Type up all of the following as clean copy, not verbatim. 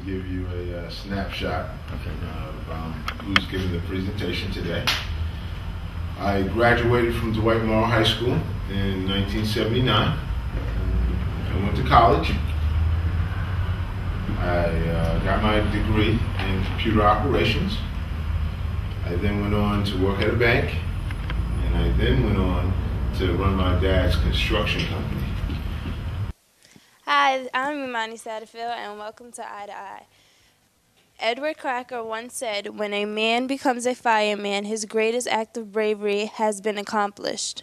give you a snapshot of who's giving the presentation today. I graduated from Dwight Morrow High School in 1979. I went to college. I got my degree in computer operations. I then went on to work at a bank, and I then went on to run my dad's construction company. Hi, I'm Imani Satterfield, and welcome to Eye to Eye. Edward Cracker once said, "When a man becomes a fireman, his greatest act of bravery has been accomplished."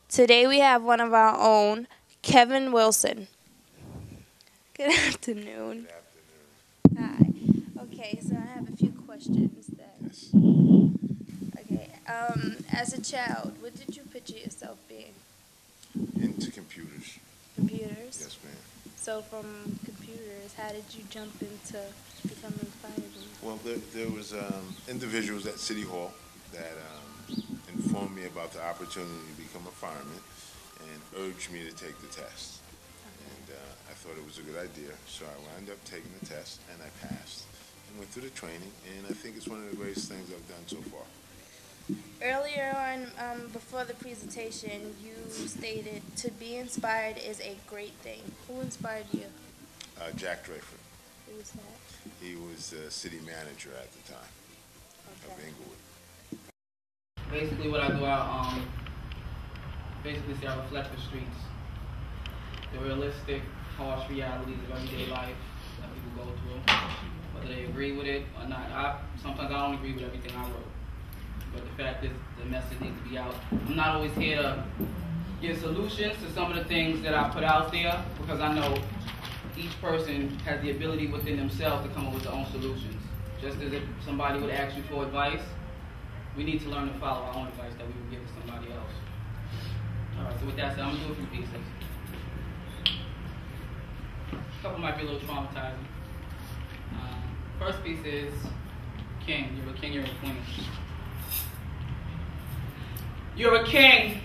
Today we have one of our own, Kevin Wilson. Good afternoon. Good afternoon. Hi. Okay, so I have a few questions then. Yes. Okay, as a child, what did you picture yourself being? Into computers. Computers? Yes, ma'am. So from computers, how did you jump into becoming a fireman? Well, there was individuals at City Hall that informed me about the opportunity to become a fireman and urged me to take the test. And I thought it was a good idea, so I wound up taking the test, and I passed. And went through the training, and I think it's one of the greatest things I've done so far. Earlier on, before the presentation, you stated to be inspired is a great thing. Who inspired you? Jack Draper. Who was that? He was the city manager at the time of Inglewood. Basically what I do, I basically say I reflect the streets. The realistic, harsh realities of everyday life that people go through. Whether they agree with it or not. Sometimes I don't agree with everything I wrote. But the fact is, the message needs to be out. I'm not always here to give solutions to some of the things that I put out there, because I know each person has the ability within themselves to come up with their own solutions. Just as if somebody would ask you for advice, we need to learn to follow our own advice that we would give to somebody else. All right, so with that said, I'm going to do a few pieces. A couple might be a little traumatizing. First piece is king. You're a king, you're a queen. You're a king.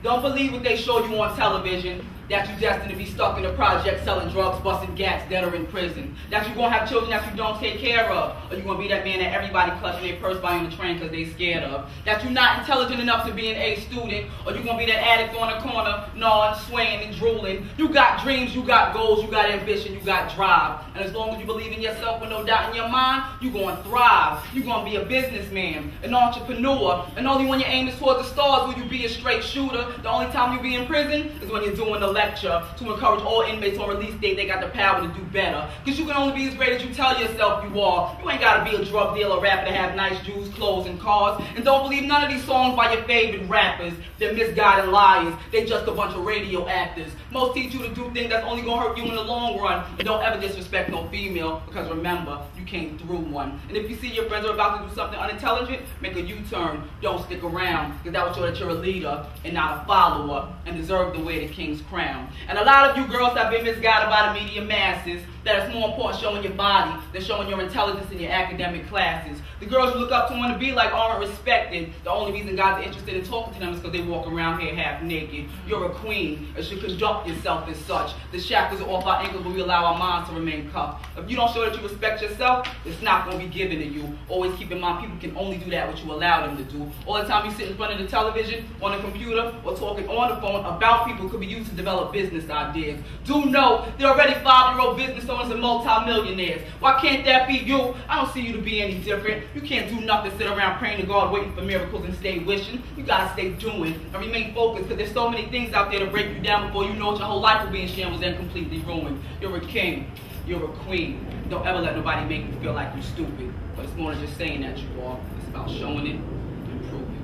Don't believe what they show you on television, that you're destined to be stuck in a project selling drugs, busting gats, dead or in prison. That you're going to have children that you don't take care of. Or you're going to be that man that everybody clutching their purse by on the train because they scared of. That you're not intelligent enough to be an A student. Or you're going to be that addict on the corner, gnawing, swaying, and drooling. You got dreams, you got goals, you got ambition, you got drive. And as long as you believe in yourself with no doubt in your mind, you're going to thrive. You're going to be a businessman, an entrepreneur. And only when your aim is towards the stars will you be a straight shooter. The only time you be in prison is when you're doing the lecture to encourage all inmates on release date they got the power to do better. Because you can only be as great as you tell yourself you are. You ain't got to be a drug dealer, rapper to have nice jewels, clothes, and cars. And don't believe none of these songs by your favorite rappers. They're misguided liars. They just a bunch of radio actors. Most teach you to do things that's only going to hurt you in the long run. And don't ever disrespect no female, because remember, you came through one. And if you see your friends are about to do something unintelligent, make a U-turn. Don't stick around, because that will show that you're a leader and not a follower, and deserve to wear the king's crown. And a lot of you girls have been misguided by the media masses, that it's more important showing your body than showing your intelligence in your academic classes. The girls you look up to and want to be like aren't respected. The only reason guys are interested in talking to them is because they walk around here half naked. You're a queen, and should conduct yourself as such. The shackles are off our ankles, but we allow our minds to remain cuffed. If you don't show that you respect yourself, it's not going to be given to you. Always keep in mind, people can only do that what you allow them to do. All the time you sit in front of the television, on the computer, or talking on the phone about people could be used to develop business ideas. Do know there are already 5-year-old business owners and multi-millionaires. Why can't that be you? I don't see you to be any different. You can't do nothing, sit around praying to God, waiting for miracles and stay wishing. You gotta stay doing and remain focused, because there's so many things out there to break you down before you know it. Your whole life will be in shambles and completely ruined. You're a king. You're a queen. Don't ever let nobody make you feel like you're stupid. But it's more than just saying that you are. It's about showing it and proving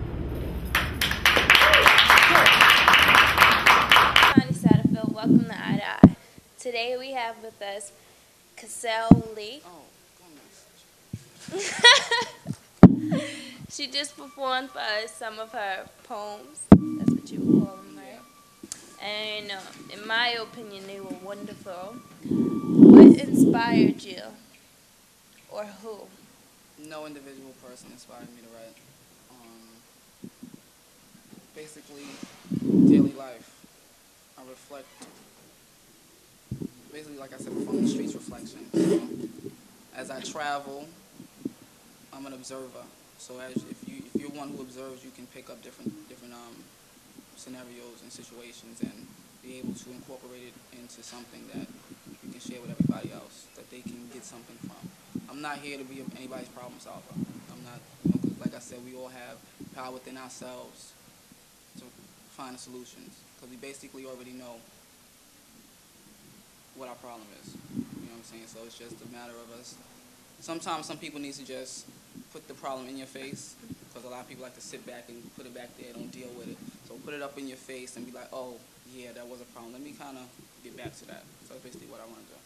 Connie Satterfield, welcome to Eye to Eye. Today we have with us Cassell Lee. She just performed for us some of her poems. That's what you would call them, right? And in my opinion, they were wonderful. What inspired you? Or who? No individual person inspired me to write. Basically, daily life. I reflect basically, like I said, from the streets reflection. So, as I travel, I'm an observer. So if you're one who observes, you can pick up different scenarios and situations and be able to incorporate it into something that you can share with everybody else, that they can get something from. I'm not here to be anybody's problem solver. I'm not, 'cause like I said, we all have power within ourselves to find the solutions, because we basically already know what our problem is. You know what I'm saying? So it's just a matter of us. Sometimes some people need to just put the problem in your face, because a lot of people like to sit back and put it back there, don't deal with it. So put it up in your face and be like, oh, yeah, that was a problem. Let me kind of get back to that. So that's basically what I want to do.